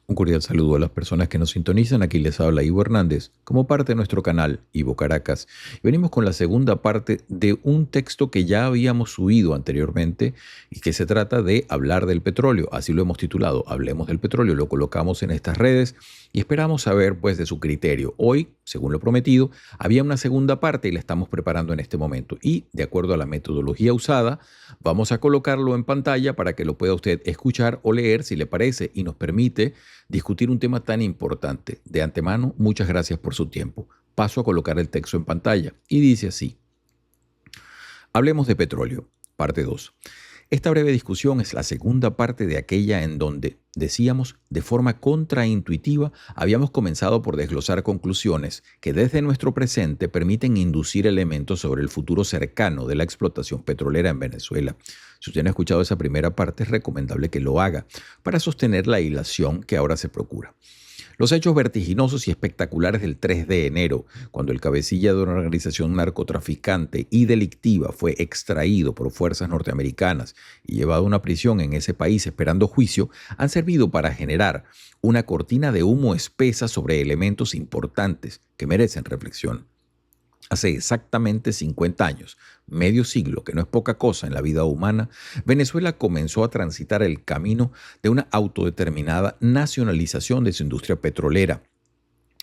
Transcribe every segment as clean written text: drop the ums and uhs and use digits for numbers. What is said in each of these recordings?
Un cordial saludo a las personas que nos sintonizan. Aquí les habla Ivo Hernández, como parte de nuestro canal Ivo Caracas. Y venimos con la segunda parte de un texto que ya habíamos subido anteriormente y que se trata de hablar del petróleo. Así lo hemos titulado, Hablemos del petróleo. Lo colocamos en estas redes y esperamos saber pues de su criterio. Hoy, según lo prometido, había una segunda parte y la estamos preparando en este momento. Y de acuerdo a la metodología usada, vamos a colocarlo en pantalla para que lo pueda usted escuchar o leer si le parece y nos permite discutir un tema tan importante. De antemano, muchas gracias por su tiempo. Paso a colocar el texto en pantalla y dice así: Hablemos de petróleo, parte 2. Esta breve discusión es la segunda parte de aquella en donde, decíamos, de forma contraintuitiva, habíamos comenzado por desglosar conclusiones que desde nuestro presente permiten inducir elementos sobre el futuro cercano de la explotación petrolera en Venezuela. Si usted no ha escuchado esa primera parte, es recomendable que lo haga para sostener la hilación que ahora se procura. Los hechos vertiginosos y espectaculares del 3 de enero, cuando el cabecilla de una organización narcotraficante y delictiva fue extraído por fuerzas norteamericanas y llevado a una prisión en ese país esperando juicio, han servido para generar una cortina de humo espesa sobre elementos importantes que merecen reflexión. Hace exactamente 50 años, medio siglo, que no es poca cosa en la vida humana, Venezuela comenzó a transitar el camino de una autodeterminada nacionalización de su industria petrolera.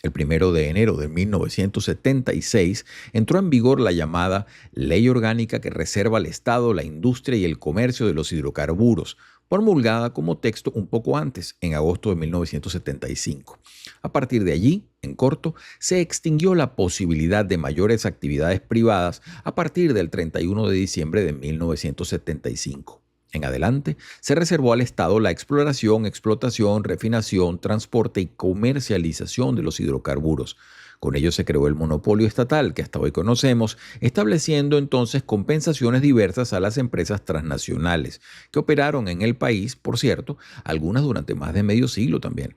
El 1 de enero de 1976 entró en vigor la llamada Ley Orgánica que reserva al Estado la industria y el comercio de los hidrocarburos, promulgada como texto un poco antes, en agosto de 1975. A partir de allí, en corto, se extinguió la posibilidad de mayores actividades privadas a partir del 31 de diciembre de 1975. En adelante, se reservó al Estado la exploración, explotación, refinación, transporte y comercialización de los hidrocarburos. Con ello se creó el monopolio estatal que hasta hoy conocemos, estableciendo entonces compensaciones diversas a las empresas transnacionales que operaron en el país, por cierto, algunas durante más de medio siglo también.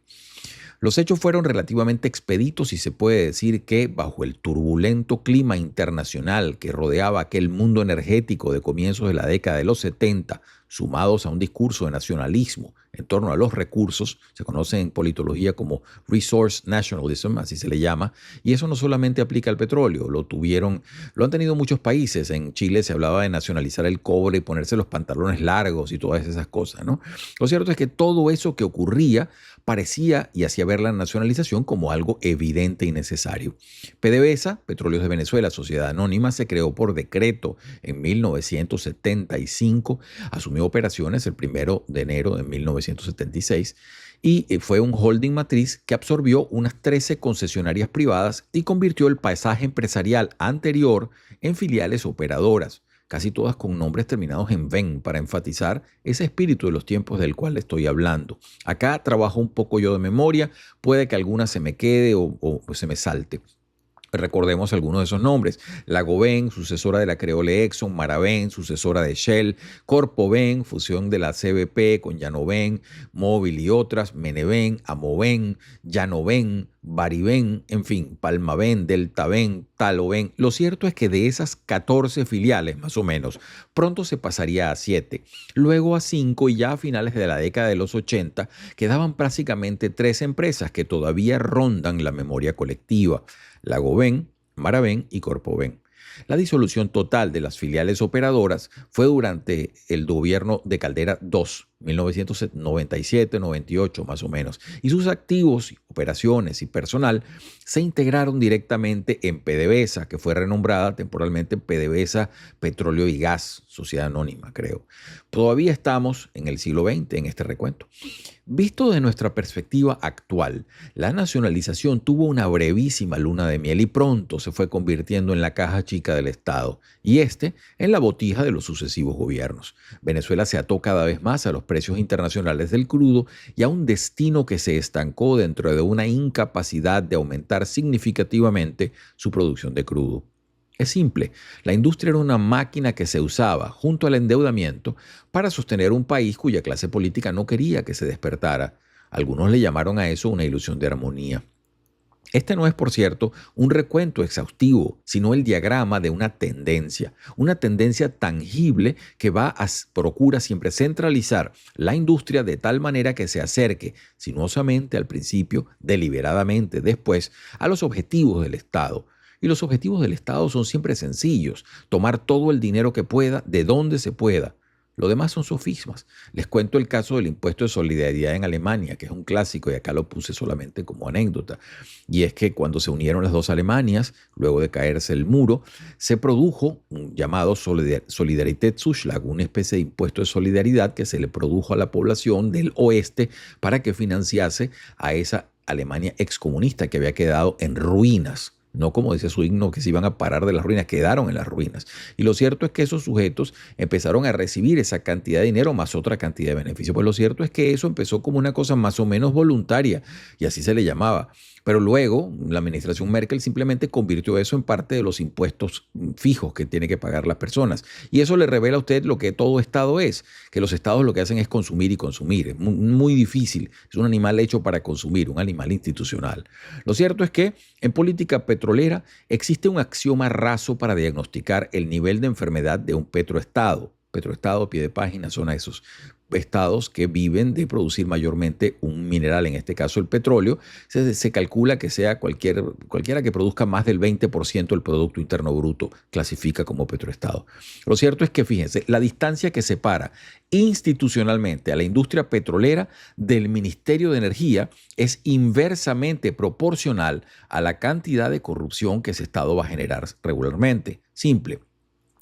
Los hechos fueron relativamente expeditos y se puede decir que, bajo el turbulento clima internacional que rodeaba aquel mundo energético de comienzos de la década de los 70, sumados a un discurso de nacionalismo en torno a los recursos, se conoce en politología como resource nationalism, así se le llama, y eso no solamente aplica al petróleo, lo han tenido muchos países. En Chile se hablaba de nacionalizar el cobre y ponerse los pantalones largos y todas esas cosas, ¿no? Lo cierto es que todo eso que ocurría parecía y hacía ver la nacionalización como algo evidente y necesario. PDVSA, Petróleos de Venezuela, Sociedad Anónima, se creó por decreto en 1975, asumió operaciones el 1 de enero de 1976 y fue un holding matriz que absorbió unas 13 concesionarias privadas y convirtió el paisaje empresarial anterior en filiales operadoras, casi todas con nombres terminados en ven, para enfatizar ese espíritu de los tiempos del cual estoy hablando. Acá trabajo un poco yo de memoria, puede que alguna se me quede o se me salte. Recordemos algunos de esos nombres: Lagoven, sucesora de la Creole Exxon; Maraven, sucesora de Shell; Corpoven, fusión de la CBP con Llanoven, Móvil y otras; Meneven, Amoven, Llanoven, Bariven, en fin, Palmaven, Deltaven, Taloven. Lo cierto es que de esas 14 filiales, más o menos, pronto se pasaría a 7, luego a 5 y ya a finales de la década de los 80 quedaban prácticamente 3 empresas que todavía rondan la memoria colectiva: Lagoven, Maraven y Corpoven. La disolución total de las filiales operadoras fue durante el gobierno de Caldera II, 1997-98 más o menos, y sus activos, operaciones y personal se integraron directamente en PDVSA, que fue renombrada temporalmente PDVSA Petróleo y Gas, Sociedad Anónima, creo. Todavía estamos en el siglo XX en este recuento. Visto de nuestra perspectiva actual, la nacionalización tuvo una brevísima luna de miel y pronto se fue convirtiendo en la caja chica del Estado y en la botija de los sucesivos gobiernos. Venezuela se ató cada vez más a los precios internacionales del crudo y a un destino que se estancó dentro de una incapacidad de aumentar significativamente su producción de crudo. Es simple, la industria era una máquina que se usaba, junto al endeudamiento, para sostener un país cuya clase política no quería que se despertara. Algunos le llamaron a eso una ilusión de armonía. Este no es, por cierto, un recuento exhaustivo, sino el diagrama de una tendencia tangible que procura siempre centralizar la industria de tal manera que se acerque, sinuosamente al principio, deliberadamente después, a los objetivos del Estado. Y los objetivos del Estado son siempre sencillos: tomar todo el dinero que pueda, de donde se pueda. Lo demás son sofismas. Les cuento el caso del impuesto de solidaridad en Alemania, que es un clásico y acá lo puse solamente como anécdota. Y es que cuando se unieron las dos Alemanias, luego de caerse el muro, se produjo un llamado Solidaritätszuschlag, una especie de impuesto de solidaridad que se le produjo a la población del oeste para que financiase a esa Alemania excomunista que había quedado en ruinas. No como dice su himno, que se iban a parar de las ruinas, quedaron en las ruinas. Y lo cierto es que esos sujetos empezaron a recibir esa cantidad de dinero más otra cantidad de beneficios. Pues lo cierto es que eso empezó como una cosa más o menos voluntaria, y así se le llamaba. Pero luego la administración Merkel simplemente convirtió eso en parte de los impuestos fijos que tiene que pagar las personas. Y eso le revela a usted lo que todo Estado es, que los Estados lo que hacen es consumir y consumir. Es muy difícil. Es un animal hecho para consumir, un animal institucional. Lo cierto es que en política petrolera existe un axioma raso para diagnosticar el nivel de enfermedad de un petroestado. Petroestado, pie de página, son esos estados que viven de producir mayormente un mineral, en este caso el petróleo. Se calcula que sea cualquiera que produzca más del 20% del Producto Interno Bruto, clasifica como petroestado. Lo cierto es que, fíjense, la distancia que separa institucionalmente a la industria petrolera del Ministerio de Energía es inversamente proporcional a la cantidad de corrupción que ese estado va a generar regularmente. Simple.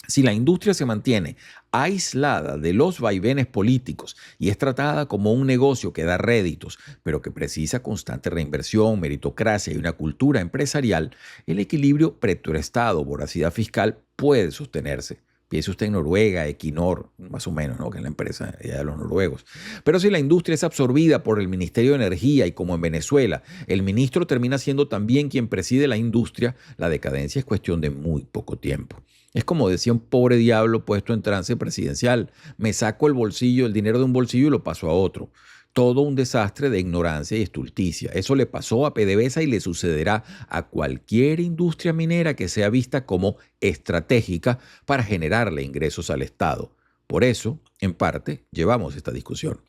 Si la industria se mantiene aislada de los vaivenes políticos y es tratada como un negocio que da réditos, pero que precisa constante reinversión, meritocracia y una cultura empresarial, el equilibrio petroestado, voracidad fiscal, puede sostenerse. Piense usted en Noruega, Equinor, más o menos, ¿no?, que es la empresa de los noruegos. Pero si la industria es absorbida por el Ministerio de Energía y como en Venezuela, el ministro termina siendo también quien preside la industria, la decadencia es cuestión de muy poco tiempo. Es como decía un pobre diablo puesto en trance presidencial: me saco el dinero de un bolsillo y lo paso a otro. Todo un desastre de ignorancia y estulticia. Eso le pasó a PDVSA y le sucederá a cualquier industria minera que sea vista como estratégica para generarle ingresos al Estado. Por eso, en parte, llevamos esta discusión.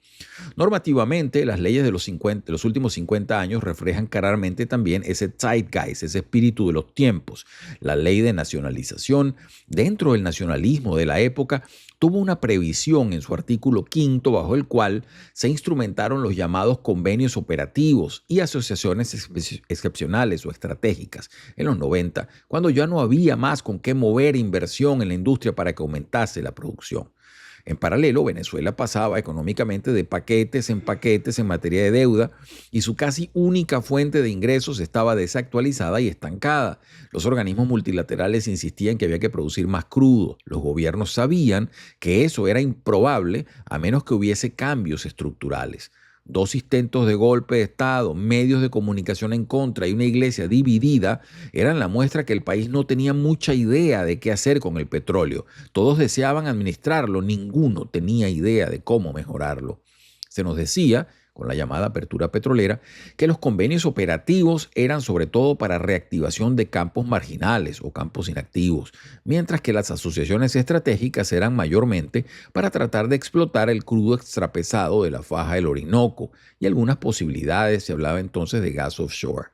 Normativamente, las leyes de los últimos 50 años reflejan claramente también ese zeitgeist, ese espíritu de los tiempos. La ley de nacionalización, dentro del nacionalismo de la época, tuvo una previsión en su artículo 5 bajo el cual se instrumentaron los llamados convenios operativos y asociaciones excepcionales o estratégicas en los 90, cuando ya no había más con qué mover inversión en la industria para que aumentase la producción. En paralelo, Venezuela pasaba económicamente de paquetes en materia de deuda y su casi única fuente de ingresos estaba desactualizada y estancada. Los organismos multilaterales insistían que había que producir más crudo. Los gobiernos sabían que eso era improbable a menos que hubiese cambios estructurales. 2 intentos de golpe de Estado, medios de comunicación en contra y una iglesia dividida eran la muestra que el país no tenía mucha idea de qué hacer con el petróleo. Todos deseaban administrarlo, ninguno tenía idea de cómo mejorarlo. Se nos decía, con la llamada apertura petrolera, que los convenios operativos eran sobre todo para reactivación de campos marginales o campos inactivos, mientras que las asociaciones estratégicas eran mayormente para tratar de explotar el crudo extrapesado de la faja del Orinoco y algunas posibilidades. Se hablaba entonces de gas offshore.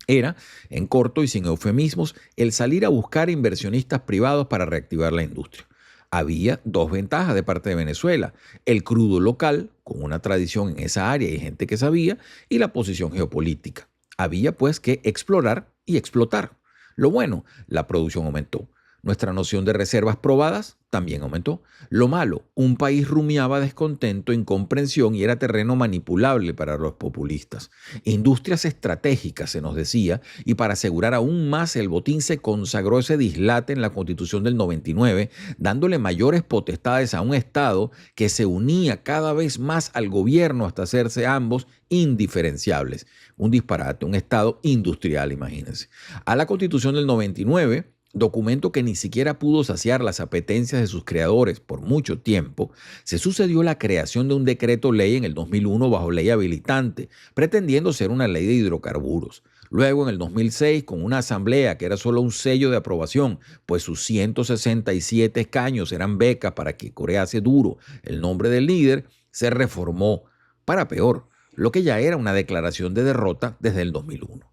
Era, en corto y sin eufemismos, el salir a buscar inversionistas privados para reactivar la industria. Había 2 ventajas de parte de Venezuela: el crudo local, con una tradición en esa área y gente que sabía, y la posición geopolítica. Había pues que explorar y explotar. Lo bueno, la producción aumentó. Nuestra noción de reservas probadas también aumentó. Lo malo, un país rumiaba descontento, incomprensión y era terreno manipulable para los populistas. Industrias estratégicas, se nos decía, y para asegurar aún más el botín se consagró ese dislate en la Constitución del 99, dándole mayores potestades a un Estado que se unía cada vez más al gobierno hasta hacerse ambos indiferenciables. Un disparate, un Estado industrial, imagínense. A la Constitución del 99, documento que ni siquiera pudo saciar las apetencias de sus creadores por mucho tiempo, se sucedió la creación de un decreto ley en el 2001 bajo ley habilitante, pretendiendo ser una ley de hidrocarburos. Luego, en el 2006, con una asamblea que era solo un sello de aprobación, pues sus 167 escaños eran becas para que corease duro el nombre del líder, se reformó para peor, lo que ya era una declaración de derrota desde el 2001.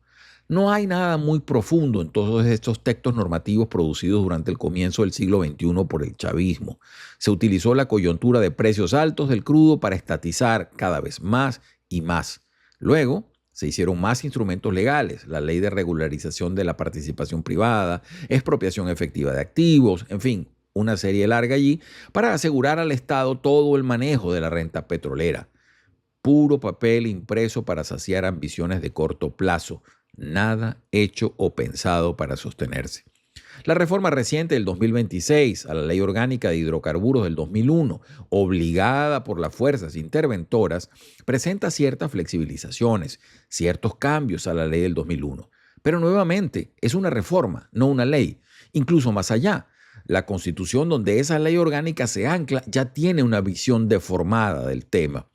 No hay nada muy profundo en todos estos textos normativos producidos durante el comienzo del siglo XXI por el chavismo. Se utilizó la coyuntura de precios altos del crudo para estatizar cada vez más y más. Luego, se hicieron más instrumentos legales, la ley de regularización de la participación privada, expropiación efectiva de activos, en fin, una serie larga allí, para asegurar al Estado todo el manejo de la renta petrolera. Puro papel impreso para saciar ambiciones de corto plazo, nada hecho o pensado para sostenerse. La reforma reciente del 2026 a la Ley Orgánica de Hidrocarburos del 2001, obligada por las fuerzas interventoras, presenta ciertas flexibilizaciones, ciertos cambios a la ley del 2001. Pero nuevamente, es una reforma, no una ley. Incluso más allá, la Constitución donde esa ley orgánica se ancla ya tiene una visión deformada del tema.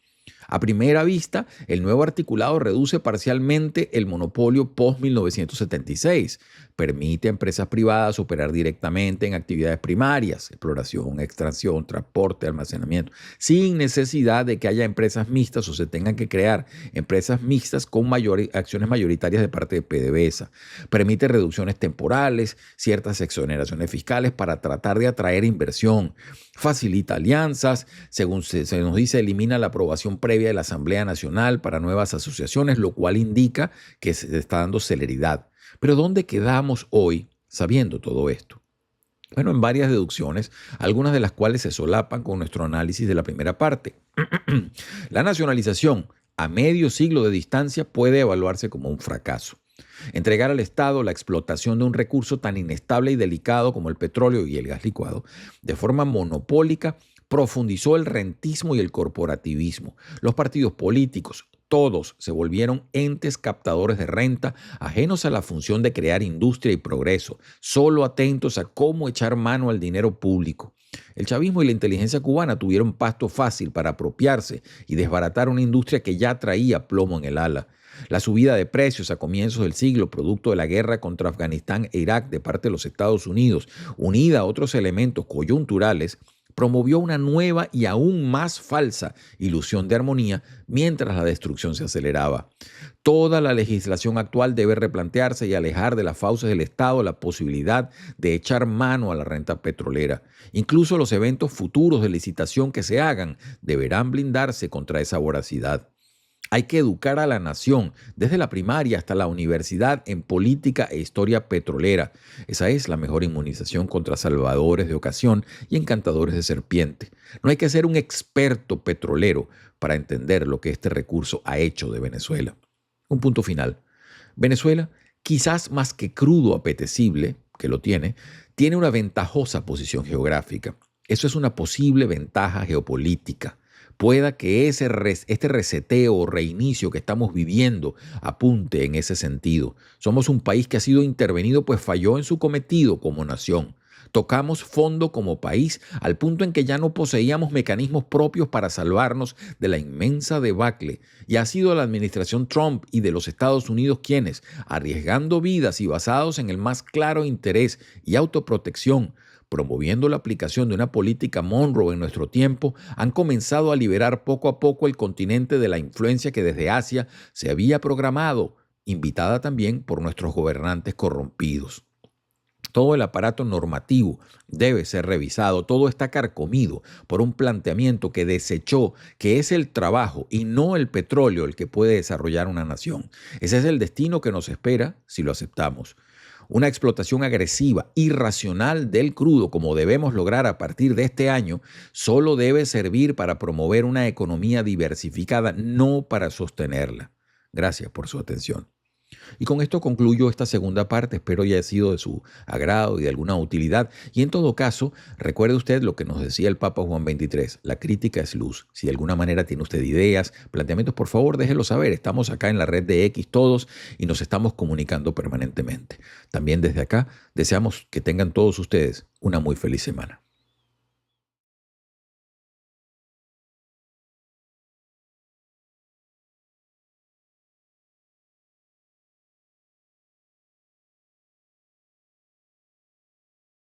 A primera vista, el nuevo articulado reduce parcialmente el monopolio post-1976. Permite a empresas privadas operar directamente en actividades primarias, exploración, extracción, transporte, almacenamiento, sin necesidad de que haya empresas mixtas o se tengan que crear empresas mixtas con acciones mayoritarias de parte de PDVSA. Permite reducciones temporales, ciertas exoneraciones fiscales para tratar de atraer inversión. Facilita alianzas, según se nos dice, elimina la aprobación previa de la Asamblea Nacional para nuevas asociaciones, lo cual indica que se está dando celeridad. Pero ¿dónde quedamos hoy sabiendo todo esto? Bueno, en varias deducciones, algunas de las cuales se solapan con nuestro análisis de la primera parte. La nacionalización a medio siglo de distancia puede evaluarse como un fracaso. Entregar al Estado la explotación de un recurso tan inestable y delicado como el petróleo y el gas licuado de forma monopólica profundizó el rentismo y el corporativismo. Los partidos políticos, todos se volvieron entes captadores de renta, ajenos a la función de crear industria y progreso, solo atentos a cómo echar mano al dinero público. El chavismo y la inteligencia cubana tuvieron pasto fácil para apropiarse y desbaratar una industria que ya traía plomo en el ala. La subida de precios a comienzos del siglo, producto de la guerra contra Afganistán e Irak de parte de los Estados Unidos, unida a otros elementos coyunturales, promovió una nueva y aún más falsa ilusión de armonía mientras la destrucción se aceleraba. Toda la legislación actual debe replantearse y alejar de las fauces del Estado la posibilidad de echar mano a la renta petrolera. Incluso los eventos futuros de licitación que se hagan deberán blindarse contra esa voracidad. Hay que educar a la nación, desde la primaria hasta la universidad, en política e historia petrolera. Esa es la mejor inmunización contra salvadores de ocasión y encantadores de serpiente. No hay que ser un experto petrolero para entender lo que este recurso ha hecho de Venezuela. Un punto final. Venezuela, quizás más que crudo apetecible, que lo tiene una ventajosa posición geográfica. Eso es una posible ventaja geopolítica. Pueda que este reseteo o reinicio que estamos viviendo apunte en ese sentido. Somos un país que ha sido intervenido pues falló en su cometido como nación. Tocamos fondo como país al punto en que ya no poseíamos mecanismos propios para salvarnos de la inmensa debacle. Y ha sido la administración Trump y de los Estados Unidos quienes, arriesgando vidas y basados en el más claro interés y autoprotección, promoviendo la aplicación de una política Monroe en nuestro tiempo, han comenzado a liberar poco a poco el continente de la influencia que desde Asia se había programado, invitada también por nuestros gobernantes corrompidos. Todo el aparato normativo debe ser revisado, todo está carcomido por un planteamiento que desechó que es el trabajo y no el petróleo el que puede desarrollar una nación. Ese es el destino que nos espera si lo aceptamos. Una explotación agresiva, irracional del crudo, como debemos lograr a partir de este año, solo debe servir para promover una economía diversificada, no para sostenerla. Gracias por su atención. Y con esto concluyo esta segunda parte, espero haya sido de su agrado y de alguna utilidad. Y en todo caso, recuerde usted lo que nos decía el Papa Juan XXIII, la crítica es luz. Si de alguna manera tiene usted ideas, planteamientos, por favor, déjelo saber. Estamos acá en la red de X todos y nos estamos comunicando permanentemente. También desde acá deseamos que tengan todos ustedes una muy feliz semana.